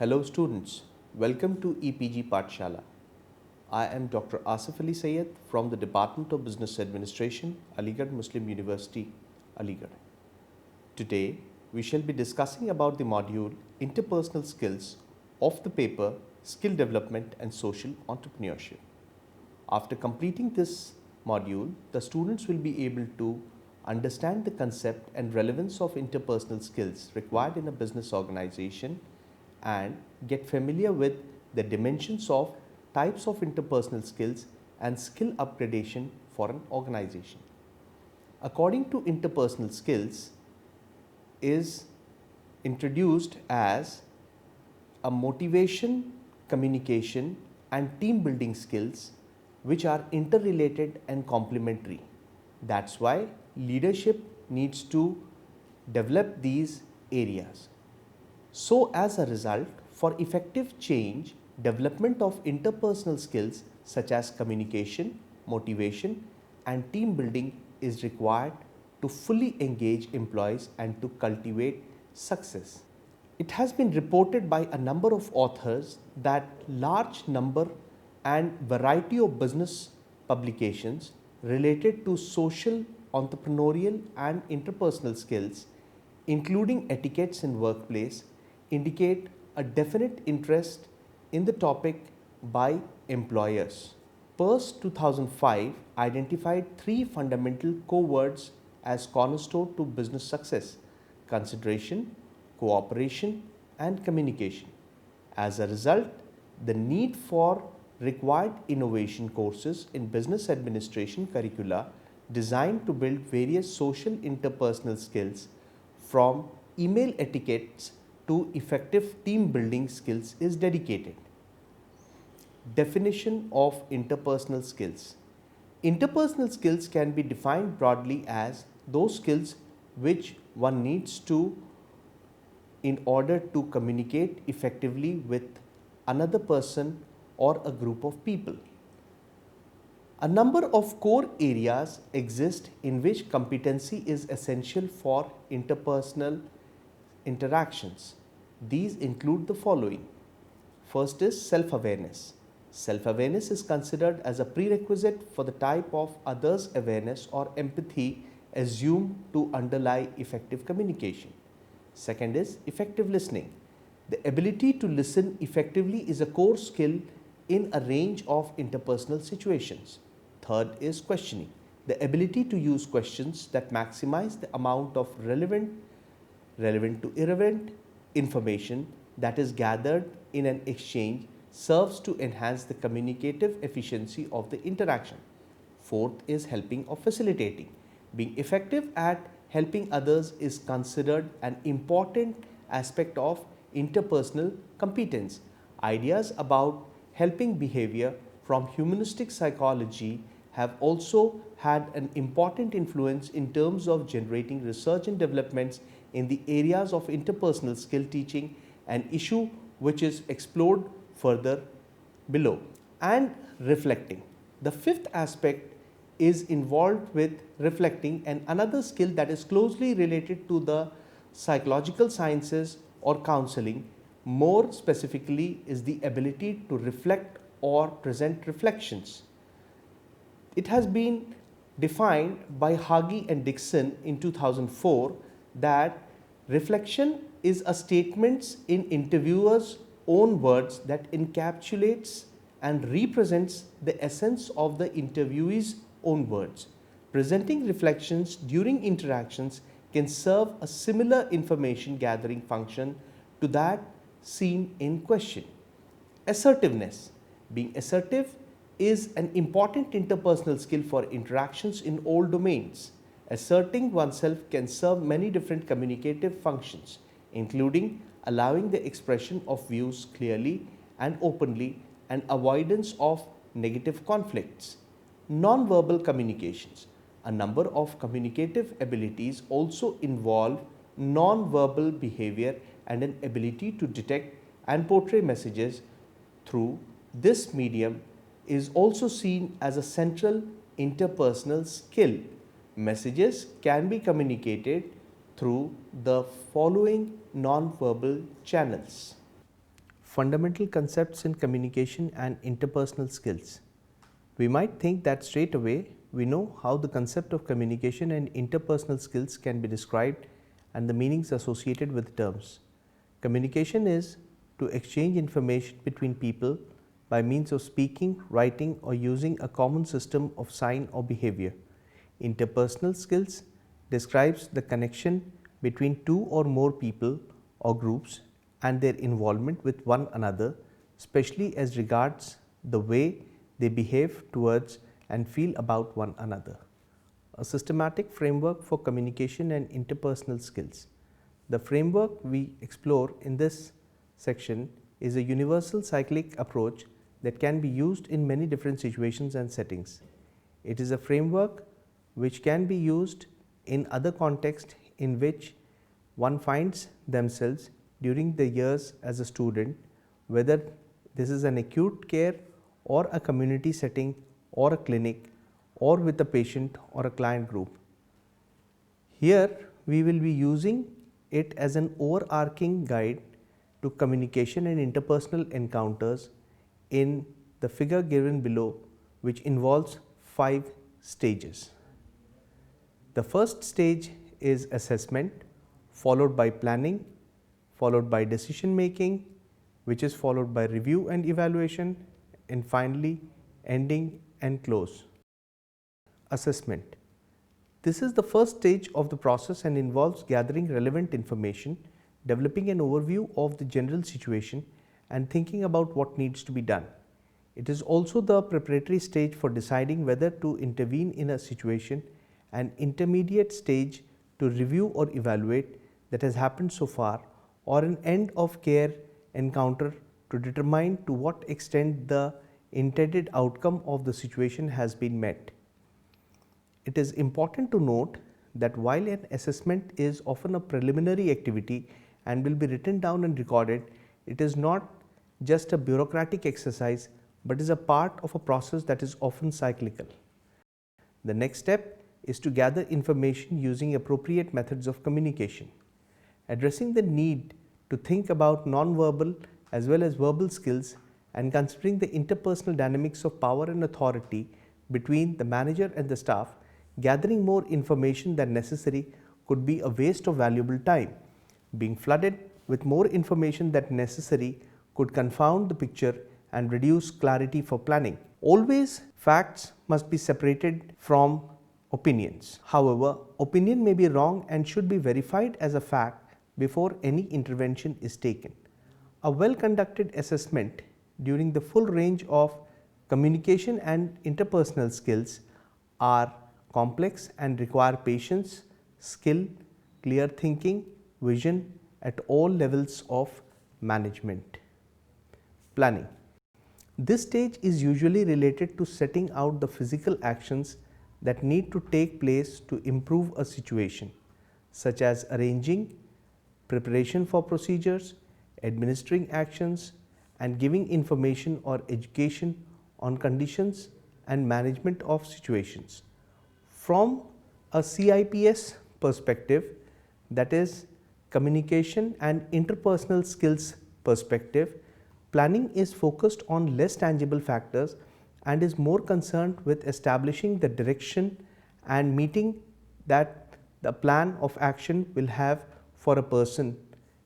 Hello students, welcome to EPG Pathshala. I am Dr. Asif Ali Sayed from the Department of Business Administration, Aligarh Muslim University, Aligarh. Today, we shall be discussing about the module Interpersonal Skills of the paper Skill Development and Social Entrepreneurship. After completing this module, the students will be able to understand the concept and relevance of interpersonal skills required in a business organization and get familiar with the dimensions of types of interpersonal skills and skill upgradation for an organization. According to interpersonal skills is introduced as a motivation, communication and team building skills which are interrelated and complementary. That's why leadership needs to develop these areas. So as a result, for effective change, development of interpersonal skills such as communication, motivation and team building is required to fully engage employees and to cultivate success. It has been reported by a number of authors that large number and variety of business publications related to social, entrepreneurial and interpersonal skills, including etiquettes in workplace, indicate a definite interest in the topic by employers. PERS 2005 identified three fundamental core words as cornerstone to business success: consideration, cooperation and communication. As a result, the need for required innovation courses in business administration curricula designed to build various social interpersonal skills from email etiquettes to effective team building skills is dedicated. Definition of interpersonal skills. Interpersonal skills can be defined broadly as those skills which one needs to in order to communicate effectively with another person or a group of people. A number of core areas exist in which competency is essential for interpersonal interactions. These include the following. First is self-awareness. Self-awareness is considered as a prerequisite for the type of others' awareness or empathy assumed to underlie effective communication. Second is effective listening. The ability to listen effectively is a core skill in a range of interpersonal situations. Third is questioning. The ability to use questions that maximize the amount of relevant to irrelevant information that is gathered in an exchange serves to enhance the communicative efficiency of the interaction. Fourth is helping or facilitating. Being effective at helping others is considered an important aspect of interpersonal competence. Ideas about helping behavior from humanistic psychology have also had an important influence in terms of generating research and developments in the areas of interpersonal skill teaching, an issue which is explored further below. And reflecting. The fifth aspect is involved with reflecting, and another skill that is closely related to the psychological sciences or counseling. More specifically is the ability to reflect or present reflections. It has been defined by Hagi and Dixon in 2004 that reflection is a statement in interviewer's own words that encapsulates and represents the essence of the interviewee's own words. Presenting reflections during interactions can serve a similar information gathering function to that seen in question. Assertiveness. Being assertive is an important interpersonal skill for interactions in all domains. Asserting oneself can serve many different communicative functions, including allowing the expression of views clearly and openly and avoidance of negative conflicts. Non-verbal communications. A number of communicative abilities also involve non-verbal behavior and an ability to detect and portray messages through this medium is also seen as a central interpersonal skill. Messages can be communicated through the following non-verbal channels. fundamental concepts in communication and interpersonal skills. We might think that straight away we know how the concept of communication and interpersonal skills can be described and the meanings associated with terms. Communication is to exchange information between people by means of speaking, writing, or using a common system of sign or behavior. Interpersonal skills describes the connection between two or more people or groups and their involvement with one another, especially as regards the way they behave towards and feel about one another. A systematic framework for communication and interpersonal skills. The framework we explore in this section is a universal cyclic approach that can be used in many different situations and settings. It is a framework which can be used in other contexts in which one finds themselves during the years as a student, whether this is an acute care or a community setting or a clinic or with a patient or a client group. Here we will be using it as an overarching guide to communication and interpersonal encounters in the figure given below, which involves 5 stages. The first stage is assessment, followed by planning, followed by decision making, which is followed by review and evaluation, and finally ending and close. Assessment. This is the first stage of the process and involves gathering relevant information, developing an overview of the general situation, and thinking about what needs to be done. It is also the preparatory stage for deciding whether to intervene in a situation, an intermediate stage to review or evaluate that has happened so far, or an end of care encounter to determine to what extent the intended outcome of the situation has been met. It is important to note that while an assessment is often a preliminary activity and will be written down and recorded, it is not just a bureaucratic exercise but is a part of a process that is often cyclical. The next step is to gather information using appropriate methods of communication. Addressing the need to think about non-verbal as well as verbal skills and considering the interpersonal dynamics of power and authority between the manager and the staff, gathering more information than necessary could be a waste of valuable time. Being flooded with more information than necessary could confound the picture and reduce clarity for planning. Always, facts must be separated from opinions. However, opinion may be wrong and should be verified as a fact before any intervention is taken. A well-conducted assessment during the full range of communication and interpersonal skills are complex and require patience, skill, clear thinking, vision at all levels of management. Planning. This stage is usually related to setting out the physical actions that need to take place to improve a situation, such as arranging, preparation for procedures, administering actions, and giving information or education on conditions and management of situations. From a CIPS perspective, that is communication and interpersonal skills perspective, planning is focused on less tangible factors and is more concerned with establishing the direction and meeting that the plan of action will have for a person,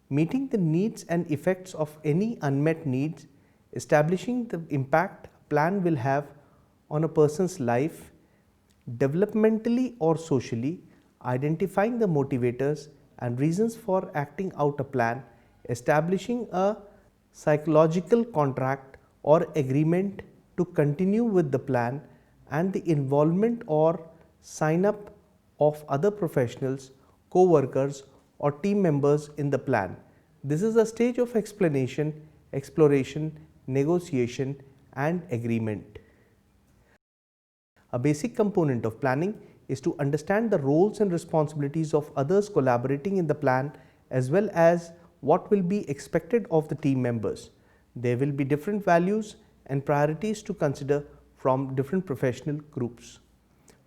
meeting the needs and effects of any unmet needs, establishing the impact a plan will have on a person's life, developmentally or socially, identifying the motivators and reasons for acting out a plan, establishing a psychological contract or agreement to continue with the plan, and the involvement or sign up of other professionals, co-workers or team members in the plan. This is a stage of explanation, exploration, negotiation and agreement. A basic component of planning is to understand the roles and responsibilities of others collaborating in the plan as well as what will be expected of the team members. There will be different values and priorities to consider from different professional groups.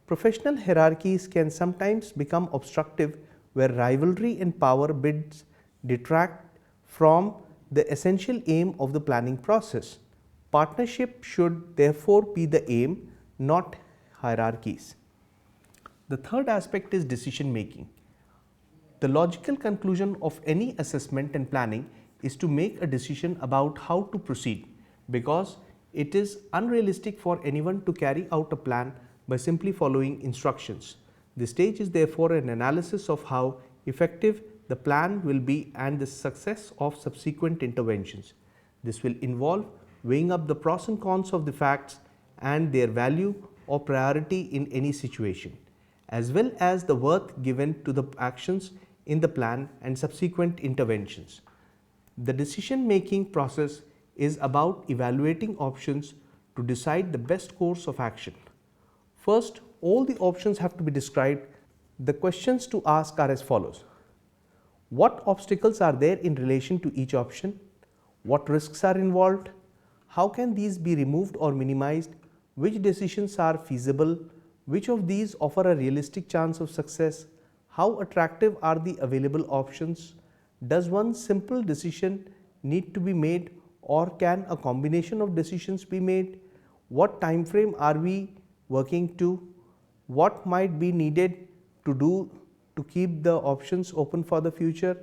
Professional hierarchies can sometimes become obstructive where rivalry and power bids detract from the essential aim of the planning process. Partnership should therefore be the aim, not hierarchies. The third aspect is decision making. The logical conclusion of any assessment and planning is to make a decision about how to proceed, because it is unrealistic for anyone to carry out a plan by simply following instructions. This stage is therefore an analysis of how effective the plan will be and the success of subsequent interventions. This will involve weighing up the pros and cons of the facts and their value or priority in any situation, as well as the worth given to the actions in the plan and subsequent interventions. The decision making process is about evaluating options to decide the best course of action. First, all the options have to be described. The questions to ask are as follows: what obstacles are there in relation to each option? What risks are involved? How can these be removed or minimized? Which decisions are feasible? Which of these offer a realistic chance of success? How attractive are the available options? Does one simple decision need to be made, or can a combination of decisions be made? What time frame are we working to? What might be needed to do to keep the options open for the future?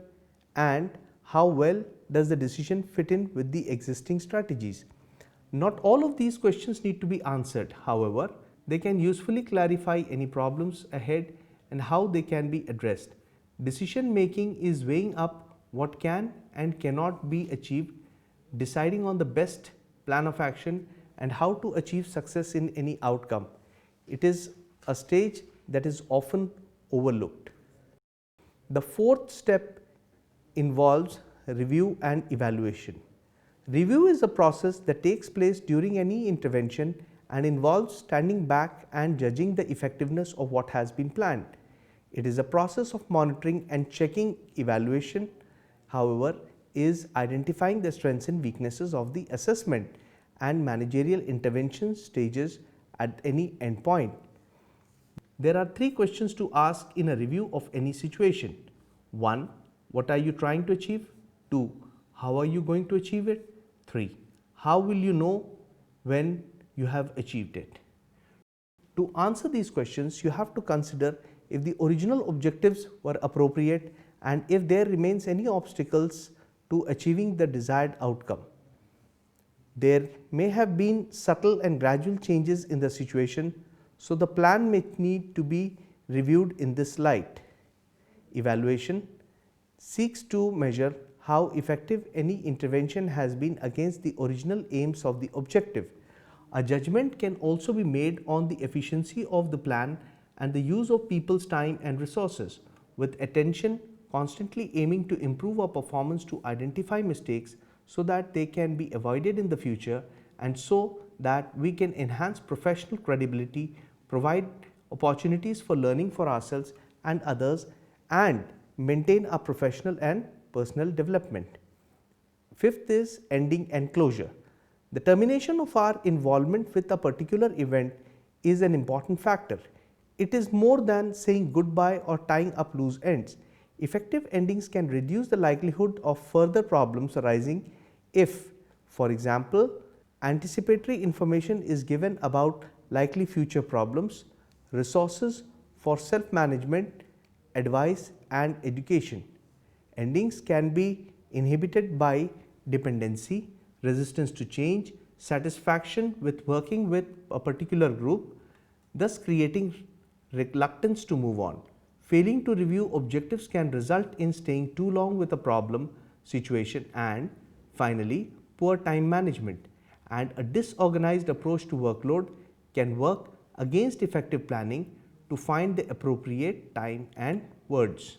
And how well does the decision fit in with the existing strategies? Not all of these questions need to be answered. However, they can usefully clarify any problems ahead and how they can be addressed. Decision making is weighing up what can and cannot be achieved, deciding on the best plan of action and how to achieve success in any outcome. It is a stage that is often overlooked. The fourth step involves review and evaluation. Review is a process that takes place during any intervention and involves standing back and judging the effectiveness of what has been planned. It is a process of monitoring and checking. Evaluation, however, is identifying the strengths and weaknesses of the assessment and managerial intervention stages at any endpoint. There are three questions to ask in a review of any situation. 1. What are you trying to achieve? 2. How are you going to achieve it? 3. How will you know when you have achieved it? To answer these questions, you have to consider if the original objectives were appropriate and if there remains any obstacles to achieving the desired outcome. There may have been subtle and gradual changes in the situation, so the plan may need to be reviewed in this light. Evaluation seeks to measure how effective any intervention has been against the original aims of the objective. A judgment can also be made on the efficiency of the plan and the use of people's time and resources, with attention constantly aiming to improve our performance, to identify mistakes so that they can be avoided in the future, and so that we can enhance professional credibility, provide opportunities for learning for ourselves and others, and maintain our professional and personal development. Fifth is ending and closure. The termination of our involvement with a particular event is an important factor. It is more than saying goodbye or tying up loose ends. Effective endings can reduce the likelihood of further problems arising if, for example, anticipatory information is given about likely future problems, resources for self-management, advice and education. Endings can be inhibited by dependency, resistance to change, satisfaction with working with a particular group, thus creating reluctance to move on. Failing to review objectives can result in staying too long with a problem situation, and finally, poor time management and a disorganized approach to workload can work against effective planning to find the appropriate time and words.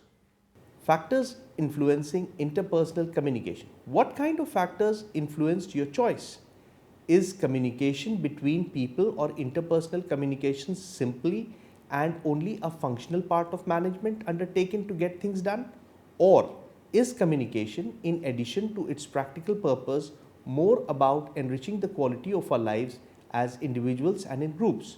Factors influencing interpersonal communication. What kind of factors influenced your choice? Is communication between people or interpersonal communication simply and only a functional part of management undertaken to get things done? Or is communication, in addition to its practical purpose, more about enriching the quality of our lives as individuals and in groups?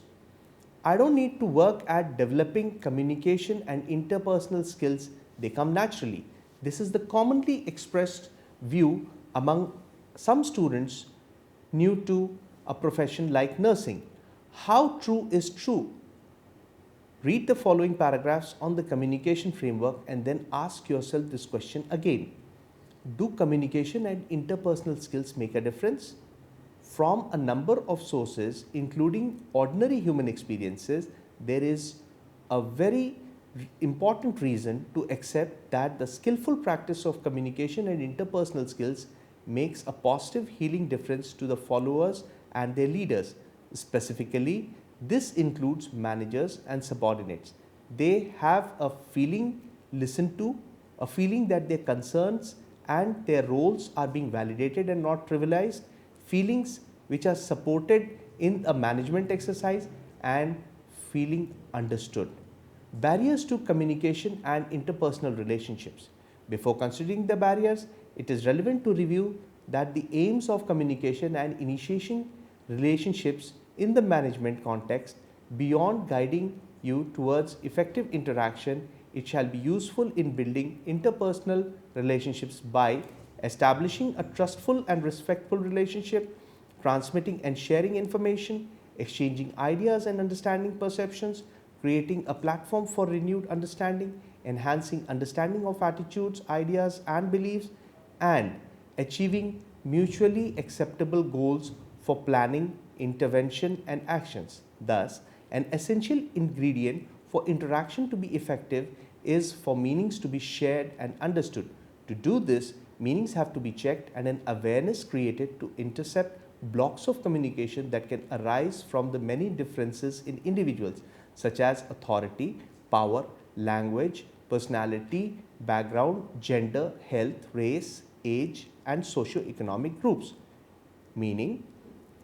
I don't need to work at developing communication and interpersonal skills, they come naturally. This is the commonly expressed view among some students new to a profession like nursing. How true is true? Read the following paragraphs on the communication framework and then ask yourself this question again. Do communication and interpersonal skills make a difference? From a number of sources, including ordinary human experiences, there is a very important reason to accept that the skillful practice of communication and interpersonal skills makes a positive healing difference to the followers and their leaders. Specifically, this includes managers and subordinates. They have a feeling listened to, a feeling that their concerns and their roles are being validated and not trivialized, feelings which are supported in a management exercise, and feeling understood. Barriers to communication and interpersonal relationships. Before considering the barriers, it is relevant to review that the aims of communication and initiation relationships in the management context, beyond guiding you towards effective interaction, it shall be useful in building interpersonal relationships by establishing a trustful and respectful relationship, transmitting and sharing information, exchanging ideas and understanding perceptions, creating a platform for renewed understanding, enhancing understanding of attitudes, ideas, and beliefs, and achieving mutually acceptable goals for planning, intervention, and actions. Thus, an essential ingredient for interaction to be effective is for meanings to be shared and understood. To do this, meanings have to be checked and an awareness created to intercept blocks of communication that can arise from the many differences in individuals, such as authority, power, language, personality, background, gender, health, race, age, and socio-economic groups. Meaning,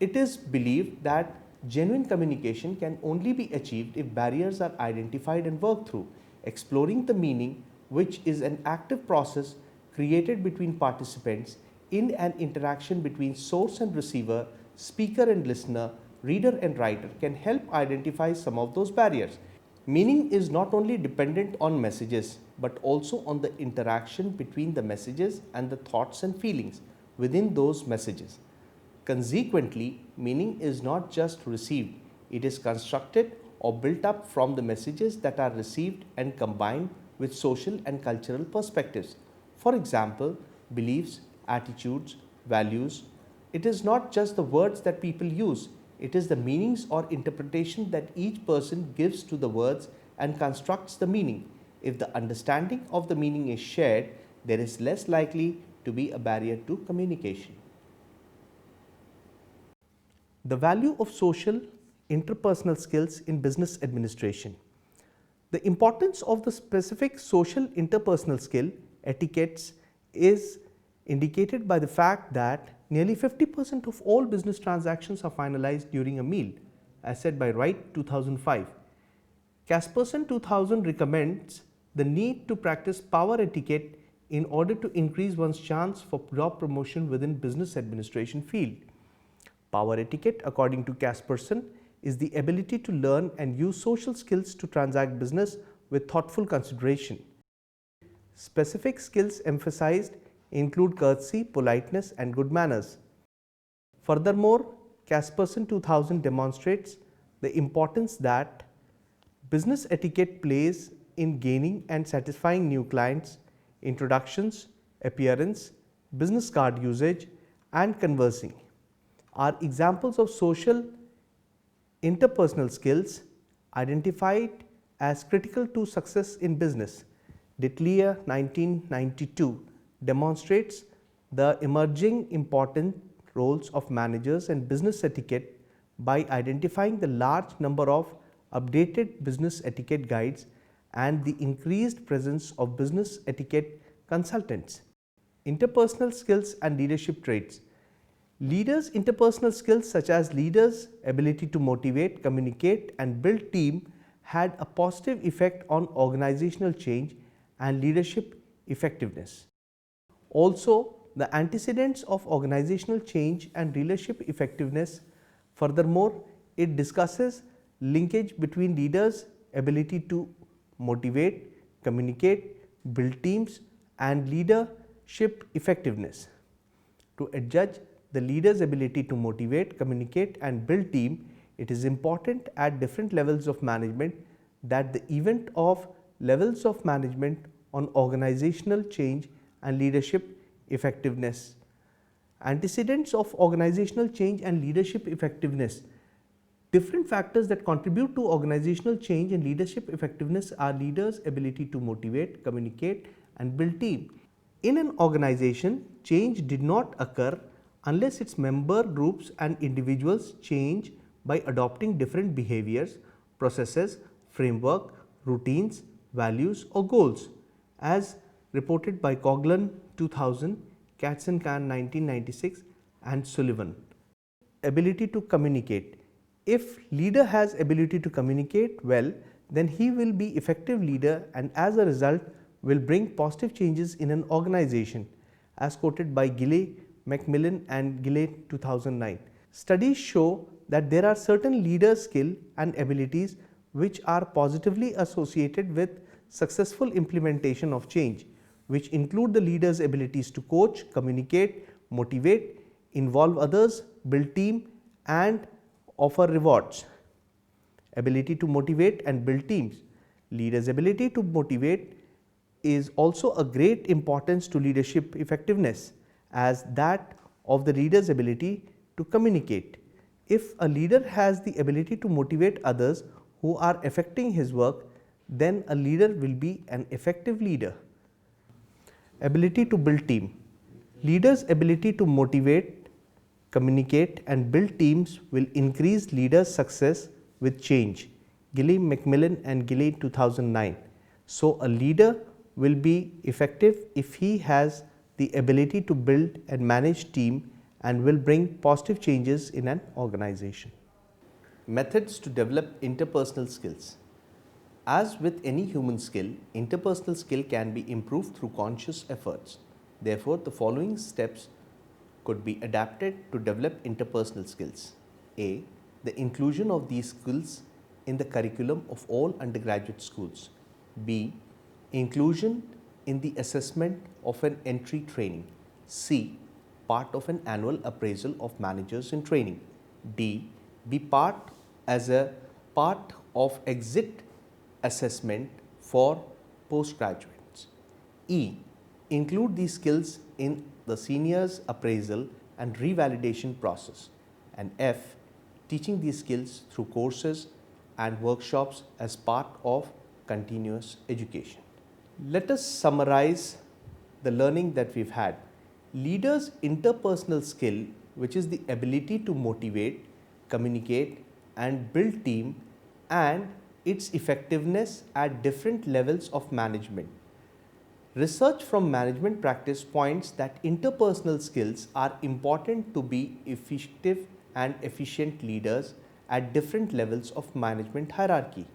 it is believed that genuine communication can only be achieved if barriers are identified and worked through. Exploring the meaning, which is an active process created between participants in an interaction between source and receiver, speaker and listener, reader and writer, can help identify some of those barriers. Meaning is not only dependent on messages but also on the interaction between the messages and the thoughts and feelings within those messages. Consequently, meaning is not just received, it is constructed or built up from the messages that are received and combined with social and cultural perspectives. For example, beliefs, attitudes, values. It is not just the words that people use, it is the meanings or interpretation that each person gives to the words and constructs the meaning. If the understanding of the meaning is shared, there is less likely to be a barrier to communication. The value of social interpersonal skills in business administration. The importance of the specific social interpersonal skill etiquettes is indicated by the fact that nearly 50% of all business transactions are finalized during a meal, as said by Wright 2005. Casperson 2000 recommends the need to practice power etiquette in order to increase one's chance for job promotion within business administration field. Power etiquette, according to Casperson, is the ability to learn and use social skills to transact business with thoughtful consideration. Specific skills emphasized include courtesy, politeness, and good manners. Furthermore, Casperson 2000 demonstrates the importance that business etiquette plays in gaining and satisfying new clients, introductions, appearance, business card usage, and conversing are examples of social interpersonal skills identified as critical to success in business. Detlier 1992 demonstrates the emerging important roles of managers and business etiquette by identifying the large number of updated business etiquette guides and the increased presence of business etiquette consultants. Interpersonal skills and leadership traits. Leaders' interpersonal skills such as leaders' ability to motivate, communicate, and build team had a positive effect on organizational change and leadership effectiveness. Also, the antecedents of organizational change and leadership effectiveness. Furthermore, it discusses linkage between leaders' ability to motivate, communicate, build teams, and leadership effectiveness. To adjudge the leader's ability to motivate, communicate and build team, it is important at different levels of management that the event of levels of management on organizational change and leadership effectiveness. Antecedents of organizational change and leadership effectiveness. Different factors that contribute to organizational change and leadership effectiveness are leaders' ability to motivate, communicate and build team. In an organization, change did not occur unless its member groups and individuals change by adopting different behaviors, processes, framework, routines, values or goals, as reported by Coughlin 2000, Katzenkan 1996 and Sullivan. Ability to communicate. If leader has ability to communicate well, then he will be effective leader and as a result will bring positive changes in an organization, as quoted by Gilley, Macmillan and Gilley 2009. Studies show that there are certain leader skill and abilities which are positively associated with successful implementation of change, which include the leader's abilities to coach, communicate, motivate, involve others, build team and offer rewards. Ability to motivate and build teams. Leader's ability to motivate is also a great importance to leadership effectiveness as that of the leader's ability to communicate. If a leader has the ability to motivate others who are affecting his work, then a leader will be an effective leader. Ability to build team. Leaders' ability to motivate, communicate and build teams will increase leaders' success with change. Gilley, Macmillan and Gilley 2009. So a leader will be effective if he has the ability to build and manage team and will bring positive changes in an organization. Methods to develop interpersonal skills. As with any human skill, interpersonal skill can be improved through conscious efforts. Therefore, the following steps could be adapted to develop interpersonal skills. A. The inclusion of these skills in the curriculum of all undergraduate schools. B. Inclusion in the assessment of an entry training. C. Part of an annual appraisal of managers in training. D. Be part as a part of exit assessment for postgraduates. E. Include these skills in the seniors appraisal and revalidation process. And F. Teaching these skills through courses and workshops as part of continuous education. Let us summarize the learning that we've had. Leaders' interpersonal skill, which is the ability to motivate, communicate and build team, and its effectiveness at different levels of management. Research from management practice points that interpersonal skills are important to be effective and efficient leaders at different levels of management hierarchy.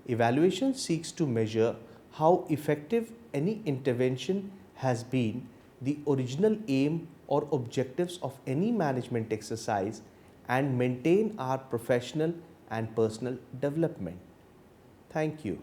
Evaluation seeks to measure how effective any intervention has been, the original aim or objectives of any management exercise, and maintain our professional and personal development. Thank you.